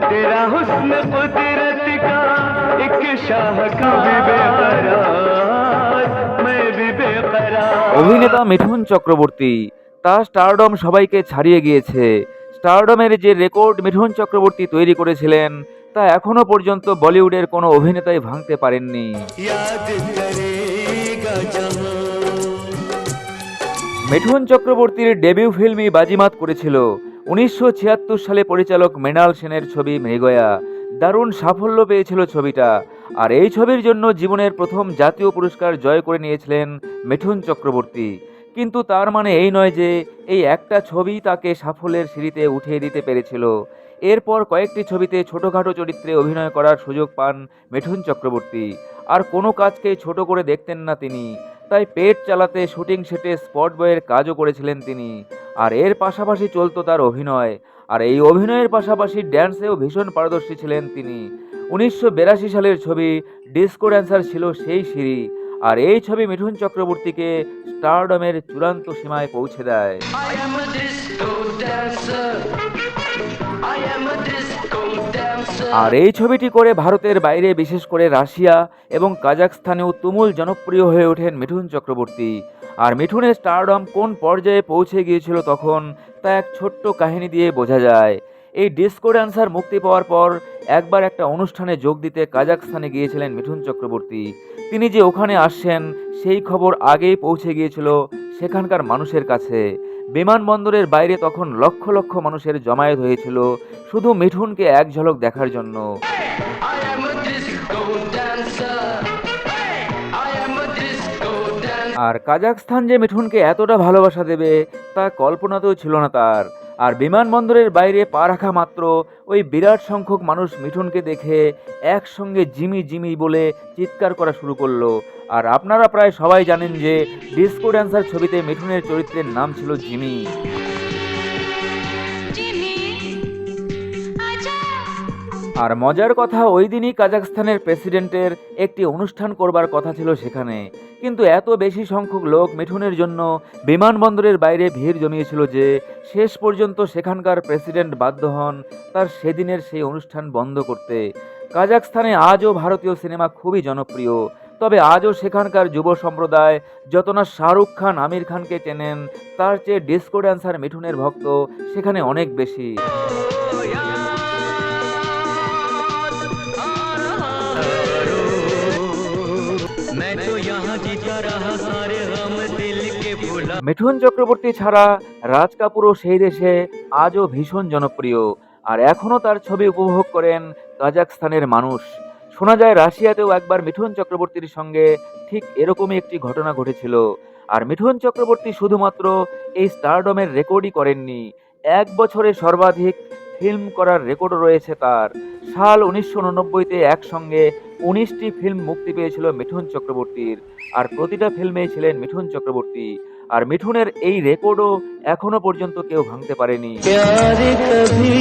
तेरा हुस्न कुदरत का एक शाहकार बेकरार मैं भी बेकरार। অভিনেতা মিঠুন চক্রবর্তী, তার স্টারডম সবাইকে ছাড়িয়ে গিয়েছে। স্টারডমের যে রেকর্ড মিঠুন চক্রবর্তী তৈরি করেছিলেন তা এখনো পর্যন্ত বলিউডের কোনো অভিনেতাই ভাঙতে পারেননি। याद करेगा जहां। মিঠুন চক্রবর্তীর ডেবিউ ফিল্মই বাজিমাত করেছিল 1976 সালে পরিচালক মৃণাল সেনের ছবি মৃগয়া। দারুণ সাফল্য পেয়েছিল ছবিটা, আর এই ছবির জন্য জীবনের প্রথম জাতীয় পুরস্কার জয় করে নিয়েছিলেন মিঠুন চক্রবর্তী। কিন্তু তার মানে এই নয় যে এই একটা ছবি তাকে সাফল্যের সিঁড়িতে উঠিয়ে দিতে পেরেছিল। এরপর কয়েকটি ছবিতে ছোটোখাটো চরিত্রে অভিনয় করার সুযোগ পান মিঠুন চক্রবর্তী। আর কোনো কাজকেই ছোট করে দেখতেন না তিনি, তাই পেট চালাতে শুটিং সেটে স্পট বয়ের কাজও করেছিলেন তিনি। আর এর পাশাপাশি চলতো তার অভিনয়, আর এই অভিনয়ের পাশাপাশি ড্যান্সেও ভীষণ পারদর্শী ছিলেন তিনি। 1982 সালের ছবি ডিস্কো ড্যান্সার ছিল সেই সিঁড়ি, আর এই ছবি মিঠুন চক্রবর্তীকে স্টারডমের চূড়ান্ত সীমায় পৌঁছে দেয়। I am a disco dancer. I am a disco dancer. আর এই ছবিটি করে ভারতের বাইরে বিশেষ করে রাশিয়া এবং কাজাখস্তানেও তুমুল জনপ্রিয় হয়ে ওঠেন মিঠুন চক্রবর্তী। আর মিঠুনের স্টারডম কোন পর্যায়ে পৌঁছে গিয়েছিল তখন তা এক ছোট্ট কাহিনী দিয়ে বোঝা যায়। এই ডিস্কো ড্যান্সার মুক্তি পাওয়ার পর একবার একটা অনুষ্ঠানে যোগ দিতে কাজাখস্তানে গিয়েছিলেন মিঠুন চক্রবর্তী। তিনি যে ওখানে আসছেন সেই খবর আগেই পৌঁছে গিয়েছিল সেখানকার মানুষের কাছে। বিমানবন্দরের বাইরে তখন লক্ষ লক্ষ মানুষের জমায়েত হয়েছিল শুধু মিঠুনকে এক ঝলক দেখার জন্য। I am a disco dancer. I am a disco dancer. আর কাজাখস্তান যে মিঠুনকে এতটা ভালোবাসা দেবে তা কল্পনাতেও ছিল না তার। আর বিমানবন্দরের বাইরে পা রাখা মাত্র ওই বিরাট সংখ্যক মানুষ মিঠুনকে দেখে একসঙ্গে জিমি জিমি বলে চিৎকার করা শুরু করলো। আর আপনারা প্রায় সবাই জানেন যে ডিস্কো ড্যান্সার ছবিতে মিঠুনের চরিত্রের নাম ছিল জিমি। আর মজার কথা, ওই দিনই কাজাখস্তানের প্রেসিডেন্টের একটি অনুষ্ঠান করবার কথা ছিল সেখানে, কিন্তু এত বেশি সংখ্যক লোক মিঠুনের জন্য বিমানবন্দরের বাইরে ভিড় জমিয়েছিল যে শেষ পর্যন্ত সেখানকার প্রেসিডেন্ট বাধ্য হন তার সেদিনের সেই অনুষ্ঠান বন্ধ করতে। কাজাখস্তানে আজও ভারতীয় সিনেমা খুবই জনপ্রিয়, তবে আজও সেখানকার যুব সম্প্রদায় যত না শাহরুখ খান আমির খানকে চেনেন, তার চেয়ে ডিস্কো ড্যান্সার মিঠুনের ভক্ত সেখানে অনেক বেশি। मैं तो यहाँ जीता रहा सारे गम दिल के भुला। মিঠুন চক্রবর্তী ছাড়া রাজ কাপুরও সেই দেশে আজও ভীষণ জনপ্রিয়, আর এখনও তার ছবি উপভোগ করেন কাজাখস্তানের মানুষ। শোনা যায় রাশিয়াতেও একবার মিঠুন চক্রবর্তীর সঙ্গে ঠিক এরকমই একটি ঘটনা ঘটেছিল। আর মিঠুন চক্রবর্তী শুধুমাত্র এই স্টারডমের রেকর্ডই করেননি, এক বছরে সর্বাধিক ফিল্ম করার রেকর্ডও রয়েছে তার। সাল 1989-তে একসঙ্গে 19টি ফিল্ম মুক্তি পেয়েছিল মিঠুন চক্রবর্তীর, আর প্রতিটা ফিল্মেই ছিলেন মিঠুন চক্রবর্তী। আর মিঠুনের এই রেকর্ডও এখনো পর্যন্ত কেউ ভাঙতে পারেনি। प्यार कभी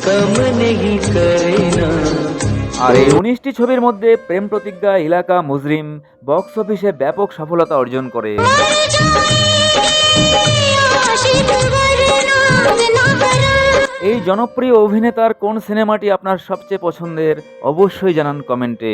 कम नहीं करे ना। আর এই 19টি ছবির মধ্যে প্রেম প্রতিজ্ঞা, ইলাকা, মুজরিম বক্স অফিসে ব্যাপক সফলতা অর্জন করে। এই জনপ্রিয় অভিনেতার কোন সিনেমাটি আপনার সবচেয়ে পছন্দের অবশ্যই জানান কমেন্টে।